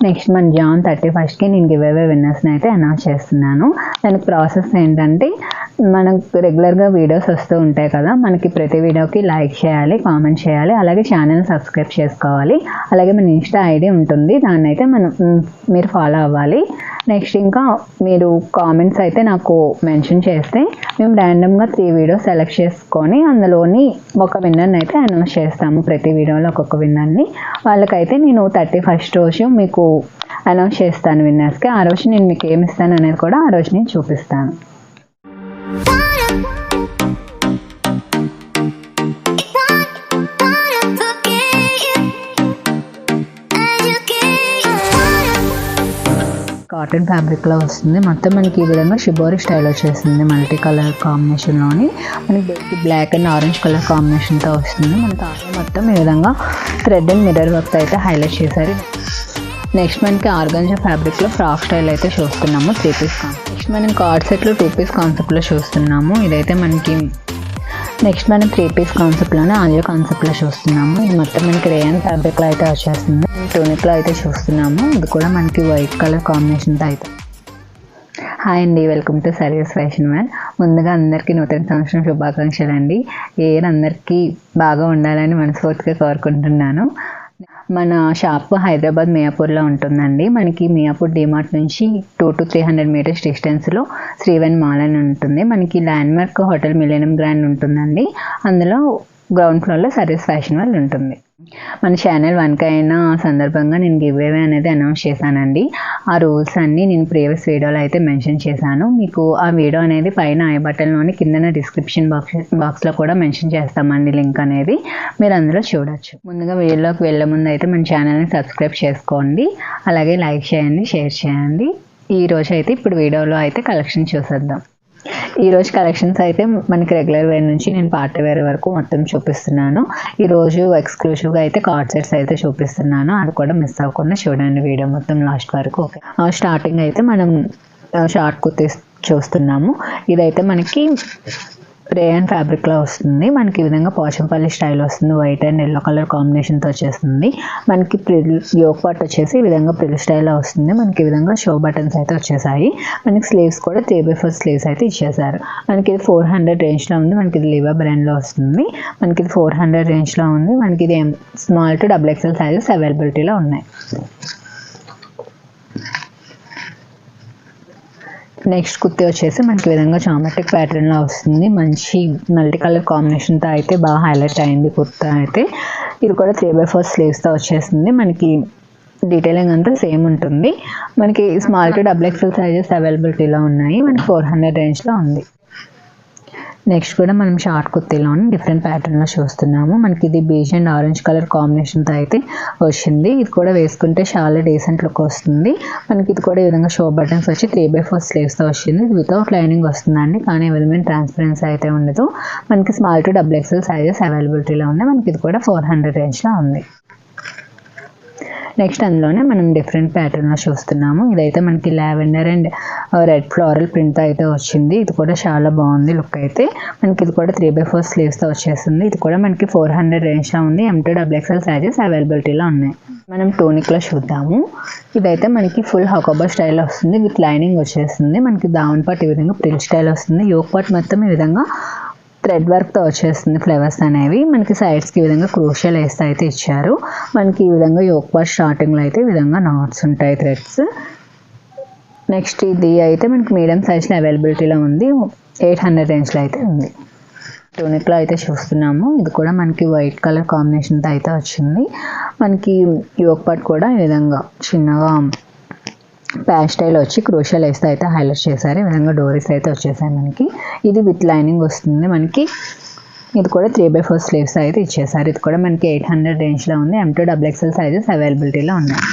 Next మన John 31st నేను give away విన్నర్స్ని అయితే అనౌన్స్ చేస్తున్నాను. దానికి ప్రాసెస్ ఏంటంటే మనకు రెగ్యులర్గా వీడియోస్ వస్తూ ఉంటాయి కదా, మనకి ప్రతి వీడియోకి లైక్ చేయాలి, కామెంట్ చేయాలి, అలాగే ఛానల్ సబ్స్క్రైబ్ చేసుకోవాలి. అలాగే మన ఇన్స్టా ఐడి ఉంటుంది, దాన్ని అయితే మీరు ఫాలో అవ్వాలి. నెక్స్ట్ ఇంకా మీరు కామెంట్స్ అయితే నాకు మెన్షన్ చేస్తే మేము ర్యాండమ్గా 3 వీడియోస్ సెలెక్ట్ చేసుకొని అందులోని ఒక విన్నర్ని అయితే అనౌన్స్ చేస్తాము. ప్రతి వీడియోలో ఒక్కొక్క విన్నర్ని. వాళ్ళకైతే నేను 31st రోజు మీకు అనౌన్స్ చేస్తాను విన్నర్స్కి. ఆ రోజు నేను మీకు ఏమి ఇస్తాను అనేది కూడా ఆ రోజు నేను చూపిస్తాను. కాటన్ ఫ్యాబ్రిక్లో వస్తుంది. మొత్తం మనకి ఈ విధంగా షిబోరి స్టైల్ వచ్చేసింది. మల్టీ కలర్ కాంబినేషన్లోని మనకి బ్లాక్ అండ్ ఆరెంజ్ కలర్ కాంబినేషన్తో వస్తుంది. మనకి మొత్తం ఈ విధంగా థ్రెడ్ అండ్ మిర్రర్ వర్క్ అయితే హైలైట్ చేశారు. నెక్స్ట్ మనకి ఆర్గాంజా ఫ్యాబ్రిక్లో ఫ్రాక్ స్టైల్ అయితే చూస్తున్నాము 3 పీస్ కాన్సెప్ట్. నెక్స్ట్ మనం కార్డ్ సెట్లో 2 పీస్ కాన్సెప్ట్లో చూస్తున్నాము. ఇదైతే మనకి నెక్స్ట్ మనం 3 పీస్ కాన్సెప్ట్లోనే ఆలియా కాన్సెప్ట్లో చూస్తున్నాము. ఇది మొత్తం మనకి రేయన్ ఫ్యాబ్రిక్లో అయితే వచ్చేస్తుంది. టోనిక్లో అయితే చూస్తున్నాము. ఇది కూడా మనకి వైట్ కలర్ కాంబినేషన్తో అయితే. హాయ్ అండి, welcome to service fashion man. ముందుగా అందరికీ నూతన సంవత్సరం శుభాకాంక్షలు అండి. అందరికీ బాగా ఉండాలని మనస్ఫూర్తిగా కోరుకుంటున్నాను. మన షాప్ హైదరాబాద్ మియాపూర్లో ఉంటుందండి. మనకి మియాపూర్ డిమార్ట్ నుంచి 200 to 300 మీటర్స్ డిస్టెన్స్లో శ్రీవన్ మాల్ అని ఉంటుంది. మనకి ల్యాండ్మార్క్ హోటల్ మిలేనియం గ్రాండ్ ఉంటుందండి. అందులో గ్రౌండ్ ఫ్లోర్లో సర్వీస్ ఫ్యాషన్ వర్ల్డ్ ఉంటుంది. మన ఛానల్ 1K అయిన సందర్భంగా నేను గివ్ అవే అనేది అనౌన్స్ చేశానండి. ఆ రూల్స్ అన్నీ నేను ప్రీవియస్ వీడియోలో అయితే మెన్షన్ చేశాను. మీకు ఆ వీడియో అనేది పైన ఐ బటన్లోని కింద డిస్క్రిప్షన్ బాక్స్లో కూడా మెన్షన్ చేస్తామండి లింక్ అనేది. మీరు అందులో చూడొచ్చు. ముందుగా వీడియోలోకి వెళ్ళే ముందు అయితే మన ఛానల్ని సబ్స్క్రైబ్ చేసుకోండి, అలాగే లైక్ చేయండి, షేర్ చేయండి. ఈరోజు అయితే ఇప్పుడు వీడియోలో అయితే కలెక్షన్ చూసేద్దాం. ఈరోజు కలెక్షన్స్ అయితే మనకి రెగ్యులర్ వేర్ నుంచి నేను పార్టీ వేర్ వరకు మొత్తం చూపిస్తున్నాను. ఈరోజు ఎక్స్క్లూజివ్గా అయితే కార్డ్ సెట్స్ అయితే చూపిస్తున్నాను. అది కూడా మిస్ అవ్వకుండా చూడండి వీడియో మొత్తం లాస్ట్ వరకు. ఓకే, స్టార్టింగ్ అయితే మనం షార్ట్ కుర్తీస్ చూస్తున్నాము. ఇదైతే మనకి రేయన్ ఫ్యాబ్రిక్లో వస్తుంది. మనకి ఈ విధంగా పోచంపల్లి స్టైల్ వస్తుంది. వైట్ అండ్ ఎల్లో కలర్ కాంబినేషన్తో వచ్చేస్తుంది. మనకి యోక్ పార్ట్ వచ్చేసి ఈ విధంగా ప్రిల్ స్టైల్లో వస్తుంది. మనకి ఈ విధంగా షో బటన్స్ అయితే వచ్చేసాయి. మనకి స్లీవ్స్ కూడా 3/4 స్లీవ్స్ అయితే ఇచ్చేసారు. మనకి ఇది 400 రేంజ్లో ఉంది. మనకి ఇది లివా బ్రాండ్లో వస్తుంది. మనకి ఇది 400 రేంజ్లో ఉంది. మనకి ఇది స్మాల్ టు XXL సైజెస్ అవైలబిలిటీలో ఉన్నాయి. నెక్స్ట్ కుర్తీ వచ్చేసి మనకి విధంగా జామెట్రిక్ ప్యాటర్న్లో వస్తుంది. మంచి మల్టీ కలర్ కాంబినేషన్తో అయితే బాగా హైలైట్ అయింది కుర్తా అయితే. ఇది కూడా 3/4 స్లీవ్స్తో వచ్చేస్తుంది. మనకి డీటెయిలింగ్ అంతా సేమ్ ఉంటుంది. మనకి స్మాల్ టు XXL సైజెస్ అవైలబిలిటీలో ఉన్నాయి. మనకి 400 రేంజ్లో ఉంది. నెక్స్ట్ కూడా మనం షార్ట్ కుర్తీలోని డిఫరెంట్ ప్యాటర్న్లో చూస్తున్నాము. మనకి ఇది బీజ్ అండ్ ఆరెంజ్ కలర్ కాంబినేషన్తో అయితే వచ్చింది. ఇది కూడా వేసుకుంటే చాలా డీసెంట్ లుక్ వస్తుంది. మనకి ఇది కూడా ఈ విధంగా షో బటన్స్ వచ్చి 3/4 స్లీవ్స్తో వచ్చింది. ఇది వితౌట్ లైనింగ్ వస్తుందండి, కానీ ఈ విధమైన ట్రాన్స్పరెన్సీ అయితే ఉండదు. మనకి స్మాల్ టు XXL సైజెస్ అవైలబిలిటీలో ఉన్నాయి. మనకి ఇది కూడా 400 రేంజ్లో ఉంది. నెక్స్ట్ అందులోనే మనం డిఫరెంట్ ప్యాటర్న్లో చూస్తున్నాము. ఇదైతే మనకి lavender and red floral print అయితే వచ్చింది. ఇది కూడా చాలా బాగుంది లుక్ అయితే. మనకి ఇది కూడా 3/4 స్లీవ్స్తో వచ్చేస్తుంది. ఇది కూడా మనకి 400 రేంజ్లో ఉంది. M to XXL సైజెస్ అవైలబిలిటీలో ఉన్నాయి. మనం టోనిక్లో చూద్దాము. ఇదైతే మనకి ఫుల్ హకోబా స్టైల్ వస్తుంది. విత్ లైనింగ్ వచ్చేస్తుంది. మనకి దావన్ పార్ట్ ఈ విధంగా ప్రిల్ స్టైల్ వస్తుంది. యోక్ పార్ట్ మొత్తం ఈ విధంగా థ్రెడ్ వర్క్తో వచ్చేస్తుంది. ఫ్లవర్స్ అనేవి మనకి సైడ్స్కి ఈ విధంగా క్రూషియల్ వేస్తే అయితే ఇచ్చారు. మనకి ఈ విధంగా యోక్ పార్ట్ స్టార్టింగ్లో అయితే ఈ విధంగా నాట్స్ ఉంటాయి, థ్రెడ్స్. నెక్స్ట్ ఇది అయితే మనకి మీడియం సైజ్లో అవైలబిలిటీలో ఉంది. 800 రేంజ్లో అయితే ఉంది. టోనిక్లో అయితే చూస్తున్నాము. ఇది కూడా మనకి వైట్ కలర్ కాంబినేషన్తో అయితే వచ్చింది. మనకి యోక్ పార్ట్ కూడా ఈ విధంగా చిన్నగా ప్యాచ్ స్టైల్ వచ్చి క్రూషియల్ వేస్తే అయితే హైలైట్ చేశారు. ఈ విధంగా డోరీస్ అయితే వచ్చేసాయి మనకి. ఇది విత్ లైనింగ్ వస్తుంది. మనకి ఇది కూడా 3/4 స్లీవ్స్ అయితే ఇచ్చేసారు. ఇది కూడా మనకి 800 రేంజ్లో ఉంది. M to XXL సైజెస్ అవైలబిలిటీలో ఉన్నాయి.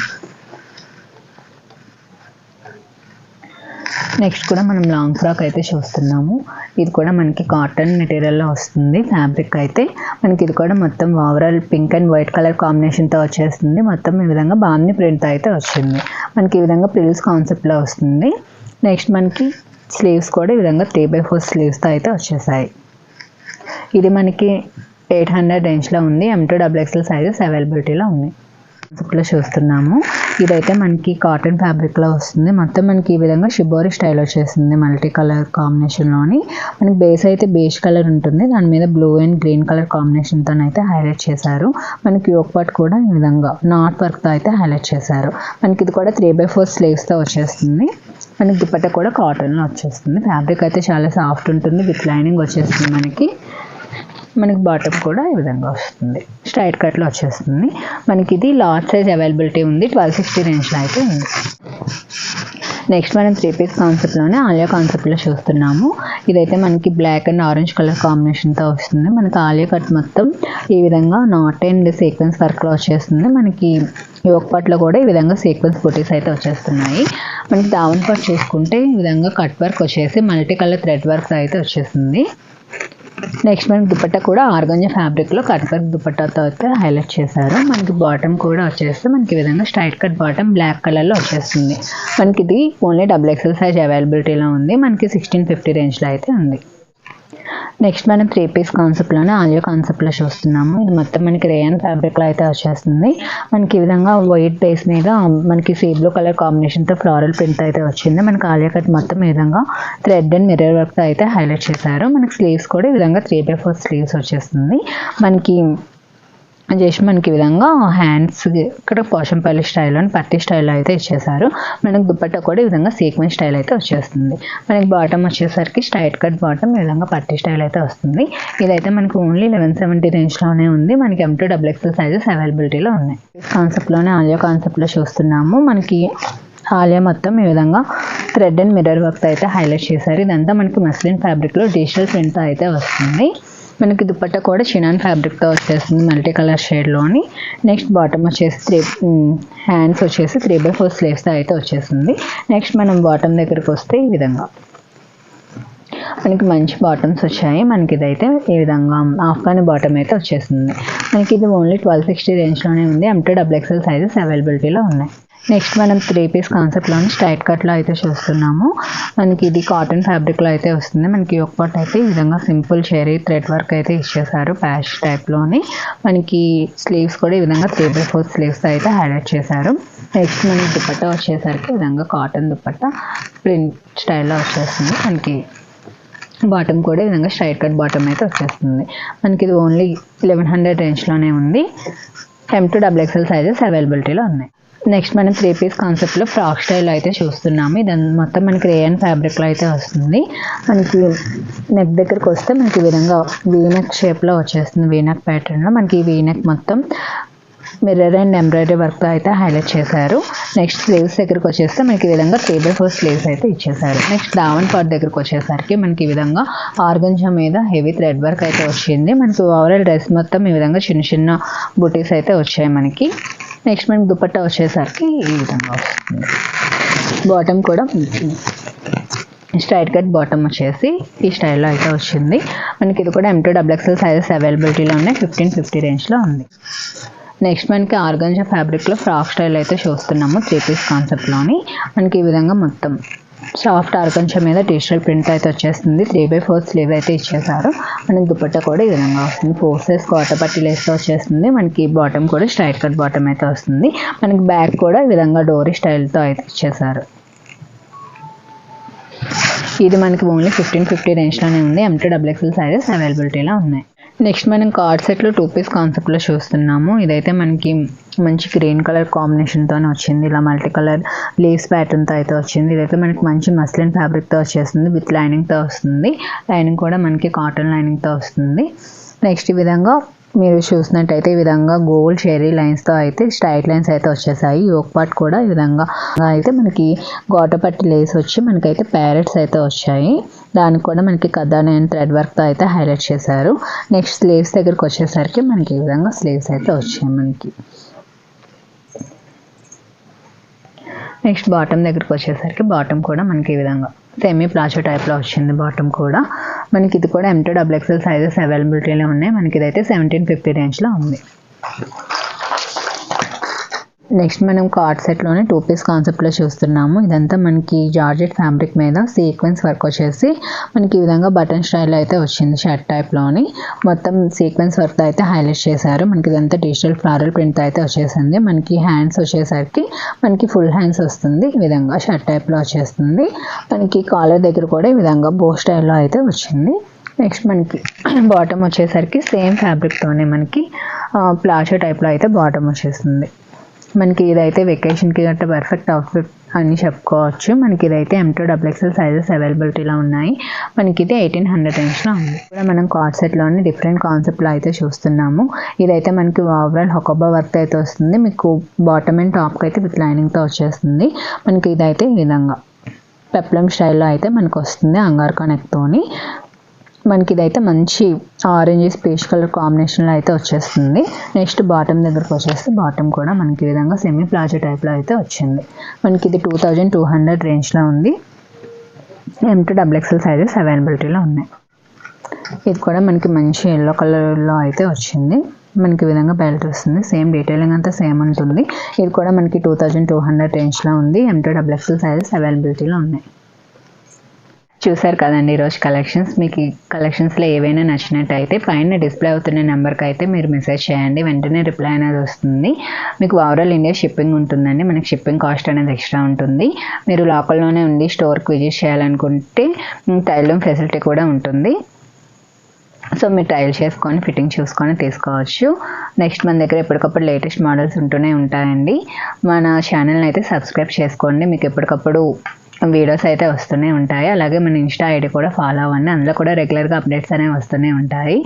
నెక్స్ట్ కూడా మనం లాంగ్ ఫ్రాక్ అయితే చూస్తున్నాము. ఇది కూడా మనకి కాటన్ మెటీరియల్లో వస్తుంది. ఫ్యాబ్రిక్ అయితే మనకి ఇది కూడా మొత్తం overall pink and white colour కాంబినేషన్తో వచ్చేస్తుంది. మొత్తం ఈ విధంగా బామ్ని ప్రింట్ అయితే వచ్చింది. మనకి ఈ విధంగా ప్రిల్స్ కాన్సెప్ట్లో వస్తుంది. నెక్స్ట్ మనకి స్లీవ్స్ కూడా ఈ విధంగా 3/4 స్లీవ్స్తో అయితే వచ్చేసాయి. ఇది మనకి 800 రేంజ్లో ఉంది. M to XXL సైజెస్ అవైలబిలిటీలో ఉన్నాయి. కాన్సెప్ట్లో చూస్తున్నాము. ఇదైతే మనకి కాటన్ ఫ్యాబ్రిక్లో వస్తుంది. మొత్తం మనకి ఈ విధంగా షిబోరి స్టైల్ వచ్చేసింది మల్టీ కలర్ కాంబినేషన్లోని. మనకి బేస్ అయితే బేజ్ కలర్ ఉంటుంది, దాని మీద బ్లూ అండ్ గ్రీన్ కలర్ కాంబినేషన్తో అయితే హైలైట్ చేశారు. మనకి యోక్ పార్ట్ కూడా ఈ విధంగా నాట్ వర్క్తో అయితే హైలైట్ చేశారు. మనకి ఇది కూడా 3/4 స్లీవ్స్తో వచ్చేస్తుంది. మనకి దుపట్టా కూడా కాటన్లో వచ్చేస్తుంది. ఫ్యాబ్రిక్ అయితే చాలా సాఫ్ట్ ఉంటుంది, విత్ లైనింగ్ వచ్చేస్తుంది. మనకి బాటమ్ కూడా ఈ విధంగా వస్తుంది, స్ట్రైట్ కట్లో వచ్చేస్తుంది. మనకి ఇది లార్జ్ సైజ్ అవైలబిలిటీ ఉంది, 1260 రేంజ్లో అయితే ఉంది. నెక్స్ట్ మనం 3 పీస్ కాన్సెప్ట్లోనే ఆలియా కాన్సెప్ట్లో చూస్తున్నాము. ఇదైతే మనకి బ్లాక్ అండ్ ఆరెంజ్ కలర్ కాంబినేషన్తో వస్తుంది. మనకి ఆలియా కట్ మొత్తం ఈ విధంగా నాట్ అండ్ సీక్వెన్స్ వర్క్లో వచ్చేస్తుంది. మనకి యోక్ పార్ట్లో కూడా ఈ విధంగా సీక్వెన్స్ బుటీస్ అయితే వచ్చేస్తున్నాయి. మనకి దావన్ పార్ట్ చూసుకుంటే ఈ విధంగా కట్ వర్క్ వచ్చేసి మల్టీ కలర్ థ్రెడ్ వర్క్ అయితే వచ్చేస్తుంది. నెక్స్ట్ మనకి దుపట్టా కూడా ఆర్గంజా ఫ్యాబ్రిక్లో కట్ వర్క్ దుపట్టాతో అయితే హైలైట్ చేశారు. మనకి బాటమ్ కూడా వచ్చేస్తే మనకి ఈ విధంగా స్ట్రైట్ కట్ బాటమ్ బ్లాక్ కలర్లో వచ్చేస్తుంది. మనకి ఇది ఓన్లీ XXL సైజ్ అవైలబిలిటీలో ఉంది. మనకి 1650 రేంజ్లో అయితే ఉంది. నెక్స్ట్ మనం 3 పీస్ కాన్సెప్ట్లోనే ఆలియా కాన్సెప్ట్లో చూస్తున్నాము. ఇది మొత్తం మనకి రేయన్ ఫ్యాబ్రిక్లో అయితే వచ్చేస్తుంది. మనకి ఈ విధంగా వైట్ బేస్ మీద మనకి సీ బ్లూ కలర్ కాంబినేషన్తో ఫ్లోరల్ ప్రింట్ అయితే వచ్చింది. మనకి ఆలియా కట్ మొత్తం ఈ విధంగా థ్రెడ్ అండ్ మిర్రర్ వర్క్తో అయితే హైలైట్ చేశారు. మనకి స్లీవ్స్ కూడా ఈ విధంగా 3/4 స్లీవ్స్ వచ్చేస్తుంది. మనకి ఈ విధంగా హ్యాండ్స్ ఇక్కడ పోషంపల్లి స్టైల్లో పట్టి స్టైల్లో అయితే ఇచ్చేసారు. మనకి దుపట్టా కూడా ఈ విధంగా సీక్వెన్స్ స్టైల్ అయితే వచ్చేస్తుంది. మనకి బాటమ్ వచ్చేసరికి స్ట్రైట్ కట్ బాటమ్ ఈ విధంగా పట్టి స్టైల్ అయితే వస్తుంది. ఇదైతే మనకి ఓన్లీ 1170 రేంజ్లోనే ఉంది. మనకి M2 XXL సైజెస్ అవైలబిలిటీలో ఉన్నాయి. కాన్సెప్ట్లోనే ఆలియా కాన్సెప్ట్లో చూస్తున్నాము. మనకి ఆలియా మొత్తం ఈ విధంగా థ్రెడ్ అండ్ మిర్రర్ వర్క్ అయితే హైలైట్ చేశారు. ఇదంతా మనకి మస్లిన్ ఫ్యాబ్రిక్లో డిజిటల్ ప్రింట్తో అయితే వస్తుంది. మనకి దుపట్టా కూడా చినాన్ ఫ్యాబ్రిక్తో వచ్చేస్తుంది మల్టీ కలర్ షేడ్లోని. నెక్స్ట్ బాటమ్ వచ్చేసి హ్యాండ్స్ వచ్చేసి 3/4 స్లీవ్స్తో అయితే వచ్చేస్తుంది. నెక్స్ట్ మనం బాటమ్ దగ్గరికి వస్తే ఈ విధంగా మనకి మంచి బాటమ్స్ వచ్చాయి. మనకి ఇదైతే ఈ విధంగా ఆఫ్ఘానీ బాటమ్ అయితే వచ్చేస్తుంది. మనకి ఇది ఓన్లీ 1260 రేంజ్లోనే ఉంది. M2 XXL సైజెస్ అవైలబిలిటీలో ఉన్నాయి. నెక్స్ట్ మనం 3 పీస్ కాన్సెప్ట్లోని స్ట్రైట్ కట్లో అయితే చూస్తున్నాము. మనకి ఇది కాటన్ ఫ్యాబ్రిక్లో అయితే వస్తుంది. మనకి యోక్ పార్ట్ అయితే ఈ విధంగా సింపుల్ చెరీ థ్రెడ్ వర్క్ అయితే ఇచ్చేసారు ప్యాచ్ టైప్లోని. మనకి స్లీవ్స్ కూడా ఈ విధంగా 3/4 స్లీవ్స్ అయితే హైలైట్ చేశారు. నెక్స్ట్ మనకి దుపట్టా వచ్చేసరికి ఈ విధంగా కాటన్ దుపట్టా ప్రింట్ స్టైల్లో వచ్చేస్తుంది. మనకి బాటమ్ కూడా ఈ విధంగా స్ట్రైట్ కట్ బాటమ్ అయితే వచ్చేస్తుంది. మనకి ఇది ఓన్లీ 1100 రేంజ్లోనే ఉంది. M2 XXL సైజెస్ అవైలబిలిటీలో ఉన్నాయి. నెక్స్ట్ మనం 3 పీస్ కాన్సెప్ట్లో ఫ్రాక్ స్టైల్ అయితే చూస్తున్నాము. ఇది మొత్తం మనకి రేయన్ ఫ్యాబ్రిక్లో అయితే వస్తుంది. మనకి నెక్ దగ్గరికి వస్తే మనకి ఈ విధంగా వీనెక్ షేప్లో వచ్చేస్తుంది. వీనెక్ ప్యాటర్న్లో మనకి ఈ వీనెక్ మొత్తం మిర్రర్ అండ్ ఎంబ్రాయిడరీ వర్క్తో అయితే హైలైట్ చేశారు. నెక్స్ట్ స్లీవ్స్ దగ్గరికి వచ్చేస్తే మనకి ఈ విధంగా 3/4 స్లీవ్స్ అయితే ఇచ్చేసారు. నెక్స్ట్ దావన్ పార్ట్ దగ్గరికి వచ్చేసరికి మనకి ఈ విధంగా ఆర్గంజా మీద హెవీ థ్రెడ్ వర్క్ అయితే వచ్చింది. మనకి ఓవరాల్ డ్రెస్ మొత్తం ఈ విధంగా చిన్న చిన్న బుటీస్ అయితే వచ్చాయి మనకి. నెక్స్ట్ మనకి దుపట్టా వచ్చేసరికి ఈ విధంగా వస్తుంది. బాటమ్ కూడా స్ట్రైట్ కట్ బాటమ్ వచ్చేసి ఈ స్టైల్లో అయితే వచ్చింది. మనకి ఇది కూడా M2 XXL సైజెస్ అవైలబిలిటీలో ఉన్నాయి. 1550 రేంజ్లో ఉంది. నెక్స్ట్ మనకి ఆర్గంజా ఫ్యాబ్రిక్లో ఫ్రాక్ స్టైల్ అయితే చూస్తున్నాము 3 పీస్ కాన్సెప్ట్లోని. మనకి ఈ విధంగా మొత్తం సాఫ్ట్ ఆర్గంజా మీద డిజిటల్ ప్రింట్ అయితే వచ్చేస్తుంది. 3/4 స్లీవ్ అయితే ఇచ్చేసారు. మనకి దుపట్టా కూడా ఈ విధంగా వస్తుంది. 4 సైజ్ కోట పట్టి లేస్తో వచ్చేస్తుంది. మనకి బాటమ్ కూడా స్ట్రైట్ కట్ బాటమ్ అయితే వస్తుంది. మనకి బ్యాక్ కూడా ఈ విధంగా డోరీ స్టైల్తో అయితే ఇచ్చేసారు. ఇది మనకి ఓన్లీ 1550 రేంజ్లోనే ఉంది. M2 XXL సైజెస్ అవైలబిలిటీలో ఉన్నాయి. నెక్స్ట్ మనం కార్డ్ సెట్లో 2 పీస్ కాన్సెప్ట్లో చూస్తున్నాము. ఇదైతే మనకి మంచి గ్రీన్ కలర్ కాంబినేషన్తోనే వచ్చింది. ఇలా మల్టీ కలర్ లేస్ ప్యాటర్న్తో అయితే వచ్చింది. ఇదైతే మనకి మంచి మస్లిన్ ఫ్యాబ్రిక్తో వచ్చేస్తుంది. విత్ లైనింగ్తో వస్తుంది. లైనింగ్ కూడా మనకి కాటన్ లైనింగ్తో వస్తుంది. నెక్స్ట్ ఈ విధంగా మీరు చూసినట్టయితే ఈ విధంగా గోల్డ్ చెరీ లైన్స్తో అయితే స్ట్రైట్ లైన్స్ అయితే వచ్చేసాయి. యోక్ పార్ట్ కూడా ఈ విధంగా అయితే మనకి గోటపట్టి లేస్ వచ్చి మనకైతే ప్యారెట్స్ అయితే వచ్చాయి. దానికి కూడా మనకి కథాని అండ్ థ్రెడ్ వర్క్తో అయితే హైలైట్ చేశారు. నెక్స్ట్ స్లీవ్స్ దగ్గరికి వచ్చేసరికి మనకి ఈ విధంగా స్లీవ్స్ అయితే వచ్చాయి మనకి. నెక్స్ట్ బాటమ్ దగ్గరికి వచ్చేసరికి బాటమ్ కూడా మనకి ఈ విధంగా సెమీ ప్లాజో టైప్లో వచ్చింది. బాటమ్ కూడా మనకి ఇది కూడా M2 XXL సైజెస్ అవైలబిలిటీలో ఉన్నాయి. మనకి ఇదైతే 1750 రేంజ్లో ఉంది. నెక్స్ట్ మనం కార్డ్ సెట్లోనే 2 పీస్ కాన్సెప్ట్లో చూస్తున్నాము. ఇదంతా మనకి జార్జెట్ ఫ్యాబ్రిక్ మీద సీక్వెన్స్ వర్క్ వచ్చేసి మనకి ఈ విధంగా బటన్ స్టైల్లో అయితే వచ్చింది. షర్ట్ టైప్లోని మొత్తం సీక్వెన్స్ వర్క్ అయితే హైలైట్ చేశారు. మనకి ఇదంతా డిజిటల్ ఫ్లారల్ ప్రింట్ అయితే వచ్చేసింది. మనకి హ్యాండ్స్ వచ్చేసరికి మనకి ఫుల్ హ్యాండ్స్ వస్తుంది. ఈ విధంగా షర్ట్ టైప్లో వచ్చేస్తుంది. మనకి కాలర్ దగ్గర కూడా ఈ విధంగా బో స్టైల్లో అయితే వచ్చింది. నెక్స్ట్ మనకి బాటమ్ వచ్చేసరికి సేమ్ ఫ్యాబ్రిక్తోనే మనకి ప్లాజో టైప్లో అయితే బాటమ్ వచ్చేస్తుంది. మనకి ఇదైతే వెకేషన్కి గట్రా పర్ఫెక్ట్ అవుట్ఫిట్ అని చెప్పుకోవచ్చు. మనకి ఇదైతే M2 XXL సైజెస్ అవైలబిలిటీలో ఉన్నాయి. మనకి ఇది 1800 రేంజ్లో ఉంది. కూడా మనం కార్డ్ సెట్లోని డిఫరెంట్ కాన్సెప్ట్లో అయితే చూస్తున్నాము. ఇదైతే మనకి ఓవరాల్ హొకోబా వర్క్ అయితే వస్తుంది. మీకు బాటమ్ అండ్ టాప్కి అయితే విత్ లైనింగ్తో వచ్చేస్తుంది. మనకి ఇదైతే ఈ విధంగా పెప్లం స్టైల్లో అయితే మనకు వస్తుంది. అంగార్కా నెక్తోని మనకి ఇదైతే మంచి ఆరెంజ్ పీచ్ కలర్ కాంబినేషన్లో అయితే వచ్చేస్తుంది. నెక్స్ట్ బాటమ్ దగ్గరకు వచ్చేస్తే బాటమ్ కూడా మనకి ఈ విధంగా సెమీ ప్లాజో టైప్లో అయితే వచ్చింది. మనకి ఇది 2200 రేంజ్లో ఉంది. M2 XXL సైజెస్ అవైలబిలిటీలో ఉన్నాయి. ఇది కూడా మనకి మంచి ఎల్లో కలర్లో అయితే వచ్చింది. మనకి ఈ విధంగా బెల్ట్ వస్తుంది. సేమ్ డీటెయిలింగ్ అంతా సేమ్ ఉంటుంది. ఇది కూడా మనకి 2200 రేంజ్లో ఉంది. M2 XXL సైజెస్ అవైలబిలిటీలో ఉన్నాయి. చూసారు కదండి ఈరోజు కలెక్షన్స్. మీకు ఈ కలెక్షన్స్లో ఏవైనా నచ్చినట్టయితే పైన డిస్ప్లే అవుతున్న నెంబర్కి అయితే మీరు మెసేజ్ చేయండి. వెంటనే రిప్లై అనేది వస్తుంది. మీకు ఓవరాల్ ఇండియా షిప్పింగ్ ఉంటుందండి. మనకి షిప్పింగ్ కాస్ట్ అనేది ఎక్స్ట్రా ఉంటుంది. మీరు లోకల్లోనే ఉండి స్టోర్కి విజిట్ చేయాలనుకుంటే ట్రయల్ రూమ్ ఫెసిలిటీ కూడా ఉంటుంది. సో మీరు ట్రయల్ చేసుకొని ఫిట్టింగ్ చూసుకొని తీసుకోవచ్చు. నెక్స్ట్ మన దగ్గర ఎప్పటికప్పుడు లేటెస్ట్ మోడల్స్ ఉంటూనే ఉంటాయండి. మన ఛానల్ని అయితే సబ్స్క్రైబ్ చేసుకోండి. మీకు ఎప్పటికప్పుడు వీడియోస్ అయితే వస్తూనే ఉంటాయి. అలాగే మన ఇన్స్టా ఐడి కూడా ఫాలో అవ్వండి. అందులో కూడా రెగ్యులర్గా అప్డేట్స్ అనేవి వస్తూనే ఉంటాయి.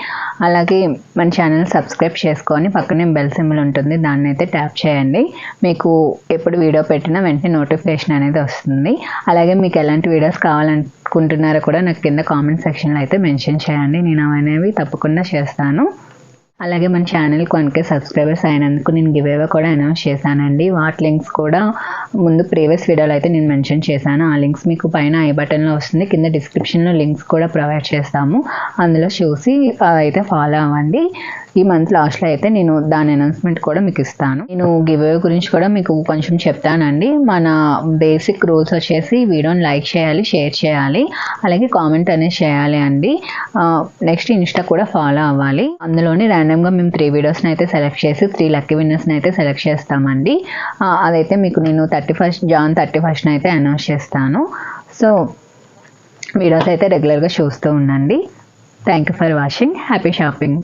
అలాగే మన ఛానల్ సబ్స్క్రైబ్ చేసుకొని పక్కనే బెల్ సింబల్ ఉంటుంది. దాన్ని అయితే ట్యాప్ చేయండి. మీకు ఎప్పుడు వీడియో పెట్టినా వెంటనే నోటిఫికేషన్ అనేది వస్తుంది. అలాగే మీకు ఎలాంటి వీడియోస్ కావాలనుకుంటున్నారో కూడా నాకు కింద కామెంట్ సెక్షన్లో అయితే మెన్షన్ చేయండి. నేను అనేవి తప్పకుండా చేస్తాను. అలాగే మన ఛానల్కి 1K సబ్స్క్రైబర్స్ అయినందుకు నేను గివ్ అవే కూడా అనౌన్స్ చేశానండి. వాటి లింక్స్ కూడా ముందు ప్రీవియస్ వీడియోలో అయితే నేను మెన్షన్ చేశాను. ఆ లింక్స్ మీకు పైన ఐ బటన్లో వస్తుంది. కింద డిస్క్రిప్షన్లో లింక్స్ కూడా ప్రొవైడ్ చేస్తాము. అందులో చూసి అయితే ఫాలో అవ్వండి. ఈ మంత్ లాస్ట్లో అయితే నేను దాని అనౌన్స్మెంట్ కూడా మీకు ఇస్తాను. నేను గివ్ అవే గురించి కూడా మీకు కొంచెం చెప్తానండి. మన బేసిక్ రూల్స్ వచ్చేసి వీడియోని లైక్ చేయాలి, షేర్ చేయాలి, అలాగే కామెంట్ అనేది చేయాలి అండి. నెక్స్ట్ ఇన్స్టా కూడా ఫాలో అవ్వాలి. అందులోని ర్యాండమ్గా మేము 3 వీడియోస్ని అయితే సెలెక్ట్ చేసి 3 లక్కీ విన్నర్స్ని అయితే సెలెక్ట్ చేస్తామండి. అదైతే మీకు నేను జాన్ 31st అయితే అనౌన్స్ చేస్తాను. సో వీడియోస్ అయితే రెగ్యులర్గా చూస్తూ ఉండండి. Thank you for watching. Happy shopping.